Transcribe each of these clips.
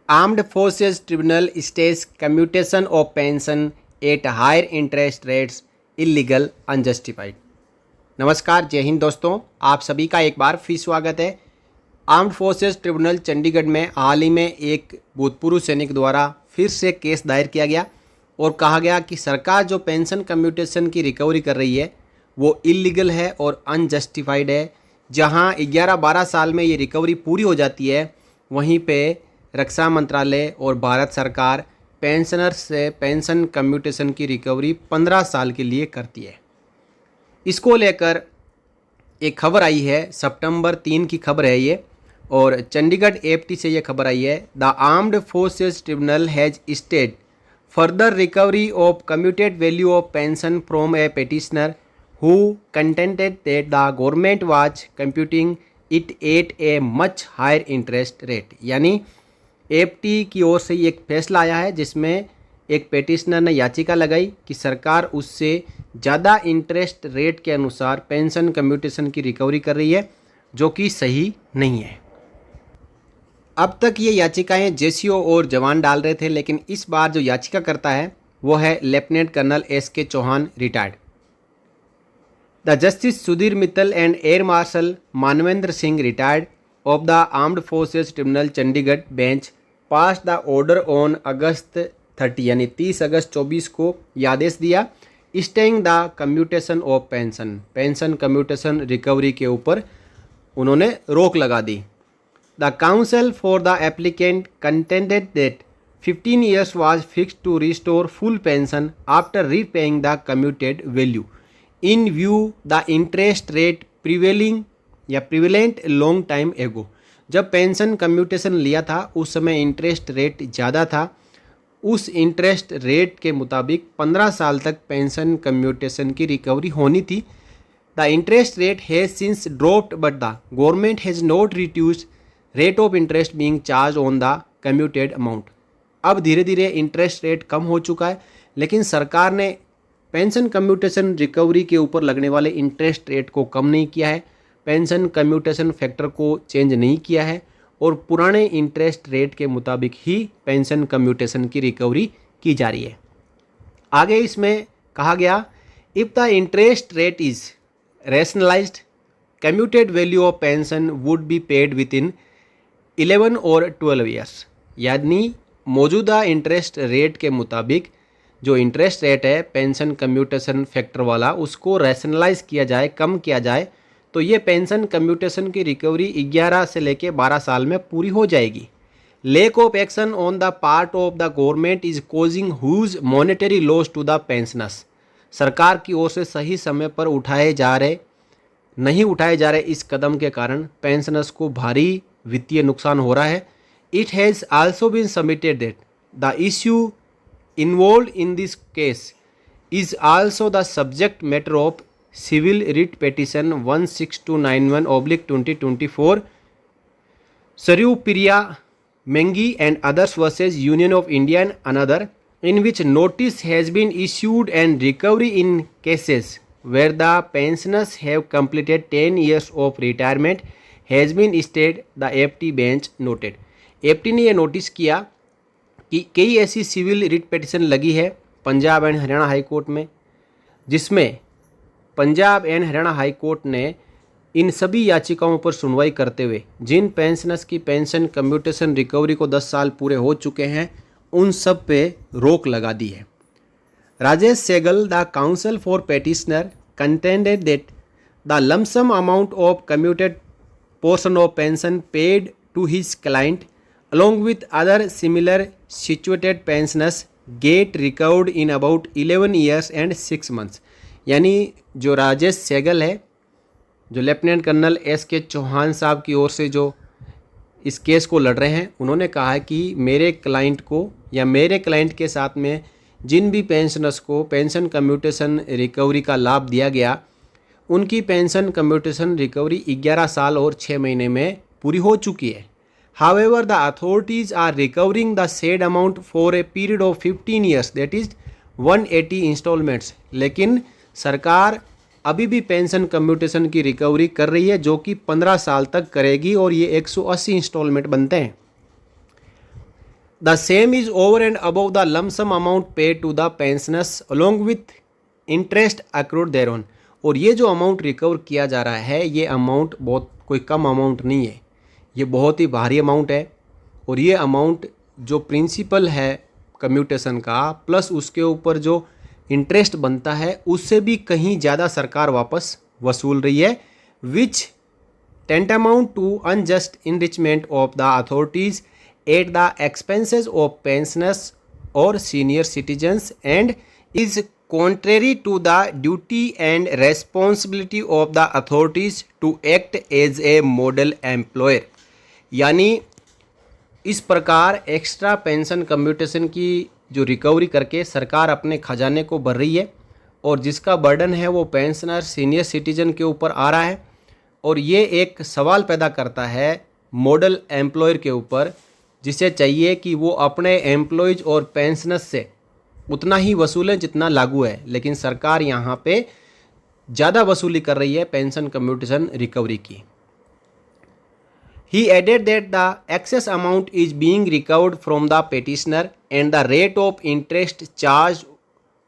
Armed forces tribunal stays commutation of pension at higher interest rates illegal unjustified. नमस्कार, जय हिंद दोस्तों, आप सभी का एक बार फिर स्वागत है। आर्म्ड फोर्सेस ट्रिब्यूनल चंडीगढ़ में हाल ही में एक भूतपूर्व सैनिक द्वारा फिर से केस दायर किया गया और कहा गया कि सरकार जो पेंशन कम्यूटेशन की रिकवरी कर रही है वो इलीगल है और अनजस्टिफाइड है। जहां 11-12 साल में ये रिकवरी पूरी हो जाती है, वहीं पे रक्षा मंत्रालय और भारत सरकार पेंशनर्स से पेंशन कम्यूटेशन की रिकवरी 15 साल के लिए करती है। इसको लेकर एक खबर आई है, सितंबर 3 की खबर है ये, और चंडीगढ़ एपटी से ये खबर आई है। The armed forces tribunal has state further recovery of commuted value of pension from A petitioner who contended that the government was computing it at a much higher interest rate। यानी एपटी की ओर से एक फैसला आया है जिसमें एक पेटिशनर ने याचिका लगाई कि सरकार उससे ज़्यादा इंटरेस्ट रेट के अनुसार पेंशन कम्यूटेशन की रिकवरी कर रही है, जो कि सही नहीं है। अब तक ये याचिकाएं जेसीओ और जवान डाल रहे थे, लेकिन इस बार जो याचिका करता है वो है lieutenant colonel S K. Chauhan, retired. The Justice Sudhir Mittal and Air Marshal Manvendra Singh, retired, of the Armed Forces Tribunal Chandigarh bench passed the order on August 30 यानी 30 अगस्त 24 को यह आदेश दिया, staying the commutation of pension commutation recovery के ऊपर उन्होंने रोक लगा दी। The council for the applicant contended that 15 years was fixed to restore full pension after repaying the commuted value in view the interest rate prevailing या prevalent long time एगो। जब pension commutation लिया था उस समय इंटरेस्ट रेट ज़्यादा था। उस इंटरेस्ट रेट के मुताबिक 15 साल तक पेंशन कम्यूटेशन की रिकवरी होनी थी। The interest rate has since dropped but the government has not reduced rate of interest being charge on the commuted amount. अब धीरे धीरे इंटरेस्ट रेट कम हो चुका है, लेकिन सरकार ने पेंशन कम्यूटेशन रिकवरी के ऊपर लगने वाले इंटरेस्ट रेट को कम नहीं किया है, पेंशन कम्यूटेशन फैक्टर को चेंज नहीं किया है और पुराने इंटरेस्ट रेट के मुताबिक ही पेंशन कम्यूटेशन की रिकवरी की जा रही है। आगे इसमें कहा गया, if the interest rate is rationalised commuted value of pension would be paid with in 11 और 12 ईयर्स। यानी मौजूदा इंटरेस्ट रेट के मुताबिक जो इंटरेस्ट रेट है पेंशन कम्यूटेशन फैक्टर वाला, उसको रैशनलाइज किया जाए, कम किया जाए, तो ये पेंशन कम्यूटेशन की रिकवरी 11 से लेके 12 साल में पूरी हो जाएगी। Lack of action on the part of the government is causing huge monetary loss to the pensioners. सरकार की ओर से सही समय पर नहीं उठाए जा रहे इस कदम के कारण पेंशनर्स को भारी वित्तीय नुकसान हो रहा है। It has also been submitted that the issue involved in this case is also the subject matter of civil writ petition 16291/2024 Sarupiriya Mengi and others versus Union of India and another, in which notice has been issued and recovery in cases where the pensioners have completed 10 years of retirement has been stayed, the APT bench noted। APT ने यह notice किया कि कई ऐसी civil writ petition लगी है Punjab and Haryana high court में, जिसमें Punjab and Haryana high court ने इन सभी याचिकाओं पर सुनवाई करते हुए जिन पेंशनर्स की पेंशन कम्यूटेशन रिकवरी को 10 साल पूरे हो चुके हैं उन सब पे रोक लगा दी है। Rajesh Sehgal, the council for petitioner, contended that the lump sum amount of commuted portion of pension paid to his client along with other similar situated pensioners get recovered in about 11 years and 6 months। यानी जो राजेश सेगल है, जो lieutenant colonel S K. Chauhan साहब की ओर से जो इस case को लड़ रहे हैं, उन्होंने कहा है कि मेरे क्लाइंट को या मेरे क्लाइंट के साथ में जिन भी पेंशनर्स को पेंशन कम्यूटेशन रिकवरी का लाभ दिया गया, उनकी पेंशन कम्यूटेशन रिकवरी 11 साल और 6 महीने में पूरी हो चुकी है। However, the authorities are recovering the said amount for a period of 15 years, that is 180 installments। लेकिन सरकार अभी भी पेंशन कम्यूटेशन की रिकवरी कर रही है, जो कि 15 साल तक करेगी और ये 180 इंस्टॉलमेंट बनते हैं। The same is over and above the lump sum amount paid to the pensioners along with interest accrued thereon. और ये जो अमाउंट रिकवर किया जा रहा है, ये अमाउंट बहुत कोई कम अमाउंट नहीं है, ये बहुत ही भारी अमाउंट है। और ये अमाउंट जो प्रिंसिपल है कम्यूटेशन का प्लस उसके ऊपर जो इंटरेस्ट बनता है उससे भी कहीं ज़्यादा सरकार वापस वसूल रही है, विच tantamount to unjust enrichment of the authorities at the expenses of pensioners or senior citizens and is contrary to the duty and responsibility of the authorities to act as a model employer। यानी इस प्रकार extra pension commutation की जो recovery करके सरकार अपने खजाने को भर रही है और जिसका बर्डन है वो पेंशनर सीनियर सिटीजन के ऊपर आ रहा है। और ये एक सवाल पैदा करता है मॉडल एम्प्लॉयर के ऊपर, जिसे चाहिए कि वो अपने एम्प्लॉयज़ और पेंशनर्स से उतना ही वसूलें जितना लागू है, लेकिन सरकार यहाँ पे ज़्यादा वसूली कर रही है पेंशन कम्यूटेशन रिकवरी की। He added that the excess amount is being recovered from the petitioner and the rate of interest charged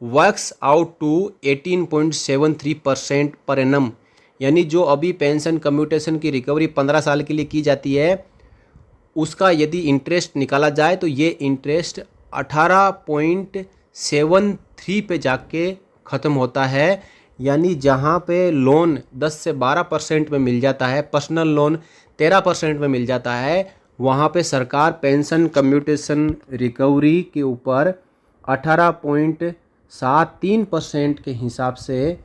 works out to 18.73% per annum। यानी जो अभी पेंशन कम्यूटेशन की रिकवरी 15 साल के लिए की जाती है, उसका यदि इंटरेस्ट निकाला जाए तो ये इंटरेस्ट 18.73 पे जाके ख़त्म होता है। यानी जहाँ पे लोन 10 से 12% में मिल जाता है, पर्सनल लोन 13% में मिल जाता है, वहाँ पे सरकार पेंशन कम्यूटेशन रिकवरी के ऊपर 18.73% के हिसाब से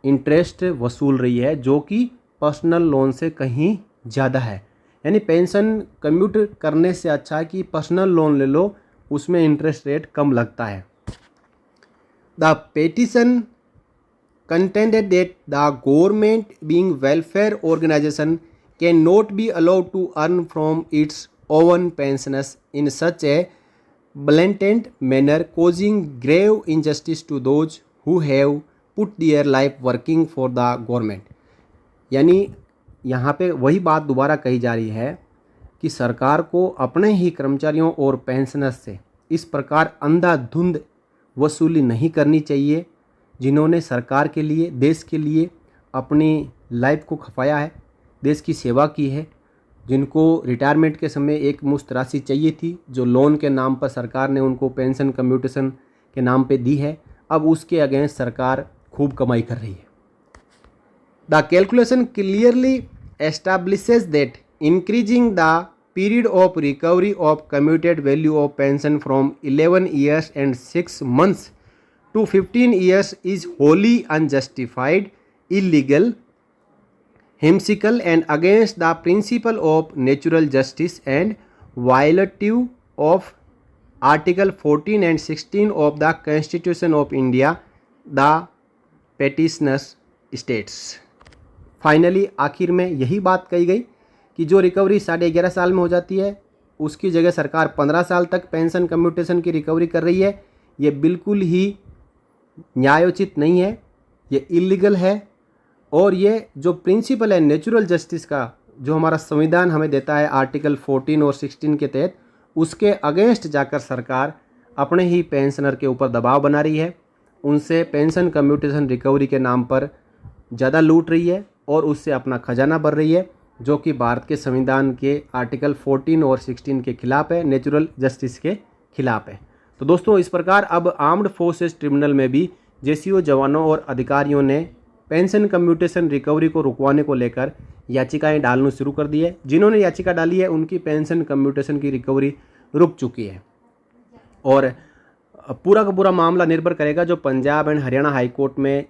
इंटरेस्ट वसूल रही है, जो कि पर्सनल लोन से कहीं ज़्यादा है। यानी पेंशन कम्यूट करने से अच्छा है कि पर्सनल लोन ले लो, उसमें इंटरेस्ट रेट कम लगता है। The petition contended that the government being welfare organization cannot be allowed to earn from its own pensioners in such a blatant manner, causing grave injustice to those who have put their life working for the government। यानी यहाँ पे वही बात दोबारा कही जा रही है कि सरकार को अपने ही कर्मचारियों और पेंशनर्स से इस प्रकार अंधाधुंध वसूली नहीं करनी चाहिए, जिन्होंने सरकार के लिए, देश के लिए अपनी लाइफ को खपाया है, देश की सेवा की है, जिनको रिटायरमेंट के समय एक मुश्त राशि चाहिए थी, जो लोन के नाम पर सरकार ने उनको पेंशन कम्यूटेशन के नाम पे दी है, अब उसके अगेंस्ट सरकार खूब कमाई कर रही है। The calculation clearly establishes that increasing the period of recovery of commuted value of pension from 11 years and 6 months to 15 years is wholly unjustified, illegal, whimsical and against the principle of natural justice and violative of Article 14 and 16 of the Constitution of India, the petitioners states। Finally आखिर में यही बात कही गई कि जो recovery 11.5 साल में हो जाती है, उसकी जगह सरकार 15 साल तक पेंशन कम्यूटेशन की रिकवरी कर रही है। ये बिल्कुल ही न्यायोचित नहीं है, ये इलीगल है। और ये जो प्रिंसिपल है नेचुरल जस्टिस का, जो हमारा संविधान हमें देता है आर्टिकल 14 और 16 के तहत, उसके अगेंस्ट जाकर सरकार अपने ही पेंशनर के ऊपर दबाव बना रही है, उनसे पेंशन कम्यूटेशन रिकवरी के नाम पर ज़्यादा लूट रही है और उससे अपना खजाना भर रही है, जो कि भारत के संविधान के आर्टिकल 14 और 16 के खिलाफ है, नेचुरल जस्टिस के खिलाफ है। तो दोस्तों, इस प्रकार अब आर्म्ड फोर्सेस ट्रिब्यूनल में भी जेसीओ जवानों और अधिकारियों ने पेंशन कम्यूटेशन रिकवरी को रुकवाने को लेकर याचिकाएं डालना शुरू कर दी है। जिन्होंने याचिका डाली है उनकी पेंशन कम्यूटेशन की रिकवरी रुक चुकी है और पूरा का पूरा मामला निर्भर करेगा जो Punjab and Haryana high court में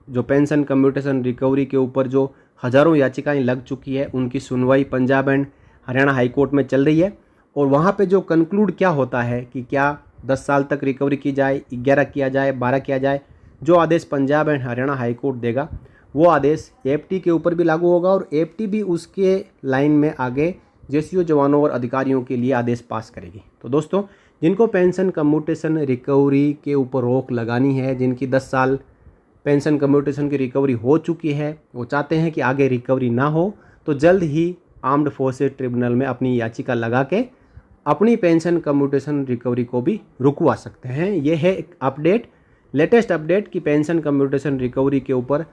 जो पेंशन कम्यूटेशन रिकवरी के ऊपर जो हज़ारों याचिकाएं लग चुकी है, उनकी सुनवाई Punjab and Haryana high court में चल रही है। और वहाँ पे जो कंक्लूड क्या होता है कि क्या 10 साल तक रिकवरी की जाए, 11 किया जाए, 12 किया जाए, जो आदेश Punjab and Haryana high court देगा वो आदेश एएफटी के ऊपर भी लागू होगा और एएफटी भी उसके लाइन में आगे जेसीओ जवानों और अधिकारियों के लिए आदेश पास करेगी। तो दोस्तों, जिनको पेंशन कम्यूटेशन रिकवरी के ऊपर रोक लगानी है, जिनकी 10 साल पेंशन कम्यूटेशन की रिकवरी हो चुकी है, वो चाहते हैं कि आगे रिकवरी ना हो, तो जल्द ही आर्म्ड फोर्सेस ट्रिब्यूनल में अपनी याचिका लगा के अपनी पेंशन कम्यूटेशन रिकवरी को भी रुकवा सकते हैं। यह है एक अपडेट, लेटेस्ट अपडेट कि पेंशन कम्यूटेशन रिकवरी के ऊपर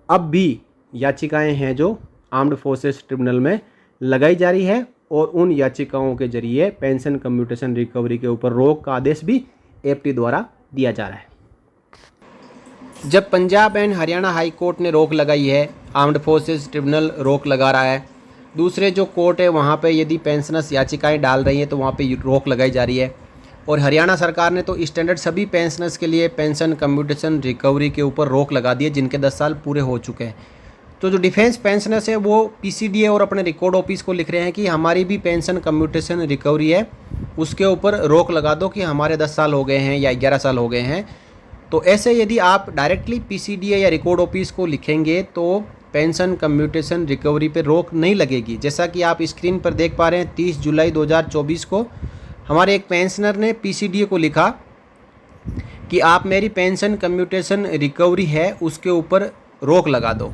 अब भी याचिकाएं हैं जो आर्म्ड फोर्सेस ट्रिब्यूनल में लगाई जा रही है और उन याचिकाओं के जरिए पेंशन कम्यूटेशन रिकवरी के ऊपर रोक का आदेश भी एपटी द्वारा दिया जा रहा है। जब Punjab and Haryana high court ने रोक लगाई है, आर्म्ड फोर्सेस ट्रिब्यूनल रोक लगा रहा है, दूसरे जो कोर्ट है वहाँ पे यदि पेंशनर्स याचिकाएं डाल रही हैं तो वहाँ पे रोक लगाई जा रही है। और हरियाणा सरकार ने तो स्टैंडर्ड सभी पेंशनर्स के लिए पेंशन कम्यूटेशन रिकवरी के ऊपर रोक लगा दी है जिनके 10 साल पूरे हो चुके हैं। तो जो डिफेंस पेंशनर्स है वो पीसीडीए और अपने रिकॉर्ड ऑफिस को लिख रहे हैं कि हमारी भी पेंशन कम्यूटेशन रिकवरी है, उसके ऊपर रोक लगा दो कि हमारे 10 साल हो गए हैं या 11 साल हो गए हैं। तो ऐसे यदि आप डायरेक्टली पीसीडीए या रिकॉर्ड ऑफिस को लिखेंगे तो पेंशन कम्यूटेशन रिकवरी पे रोक नहीं लगेगी। जैसा कि आप स्क्रीन पर देख पा रहे हैं, 30 जुलाई 2024 को हमारे एक पेंशनर ने पीसीडीए को लिखा कि आप मेरी पेंशन कम्यूटेशन रिकवरी है उसके ऊपर रोक लगा दो।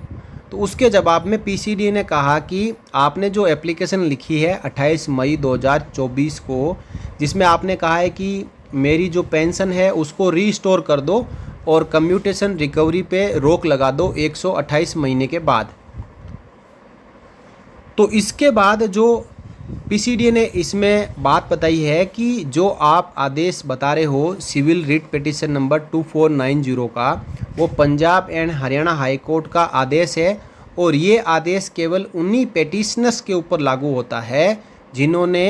तो उसके जवाब में पीसीडीए ने कहा कि आपने जो एप्लीकेशन लिखी है 28 मई 2024 को, जिसमें आपने कहा है कि मेरी जो पेंशन है उसको रीस्टोर कर दो और कम्यूटेशन रिकवरी पे रोक लगा दो 128 महीने के बाद। तो इसके बाद जो पीसीडीए ने इसमें बात बताई है कि जो आप आदेश बता रहे हो सिविल रिट पिटीशन नंबर 2490 का, वो Punjab and Haryana high court का आदेश है और ये आदेश केवल उन्हीं पेटिशनर्स के ऊपर लागू होता है जिन्होंने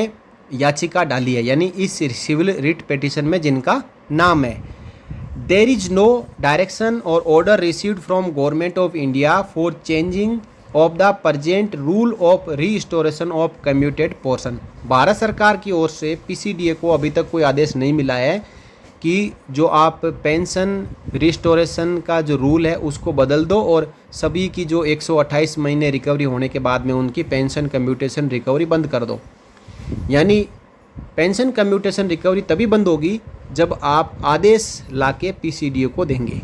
याचिका डाली है, यानी इस सिविल रिट पिटीशन में जिनका नाम है। देयर इज नो डायरेक्शन और order received from government of India for changing of the present rule of restoration of commuted portion. Bharat सरकार की ओर से पीसीडीए को अभी तक कोई आदेश नहीं मिला है कि जो आप पेंशन रिस्टोरेशन का जो रूल है उसको बदल दो और सभी की जो 128 महीने रिकवरी होने के बाद में उनकी पेंशन कम्यूटेशन रिकवरी बंद कर दो। यानी पेंशन कम्यूटेशन रिकवरी तभी बंद होगी जब आप आदेश लाके पीसीडीए को देंगे।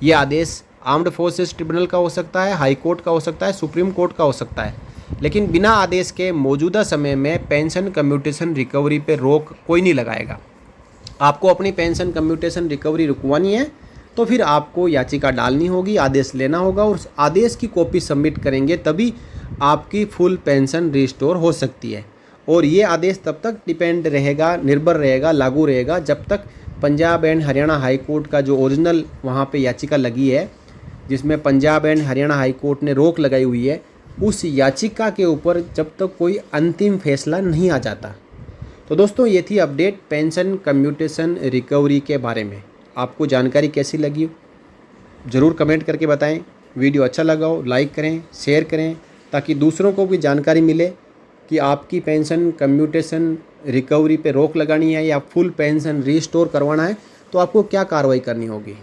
ये आदेश आर्म्ड फोर्सेस ट्रिब्यूनल का हो सकता है, हाई कोर्ट का हो सकता है, सुप्रीम कोर्ट का हो सकता है, लेकिन बिना आदेश के मौजूदा समय में पेंशन कम्यूटेशन रिकवरी पे रोक कोई नहीं लगाएगा। आपको अपनी पेंशन कम्यूटेशन रिकवरी रुकवानी है तो फिर आपको याचिका डालनी होगी, आदेश लेना होगा और उस आदेश की कॉपी सबमिट करेंगे तभी आपकी फुल पेंशन रिस्टोर हो सकती है। और ये आदेश तब तक डिपेंड रहेगा, निर्भर रहेगा, लागू रहेगा जब तक Punjab and Haryana high court का जो ओरिजिनल वहाँ पे याचिका लगी है जिसमें Punjab and Haryana high court ने रोक लगाई हुई है, उस याचिका के ऊपर जब तक कोई अंतिम फैसला नहीं आ जाता। तो दोस्तों ये थी अपडेट पेंशन कम्यूटेशन रिकवरी के बारे में। आपको जानकारी कैसी लगी ज़रूर कमेंट करके बताएं। वीडियो अच्छा लगा हो लाइक करें, शेयर करें ताकि दूसरों को भी जानकारी मिले कि आपकी पेंशन कम्यूटेशन रिकवरी पे रोक लगानी है या फुल पेंशन रिस्टोर करवाना है तो आपको क्या कार्रवाई करनी होगी।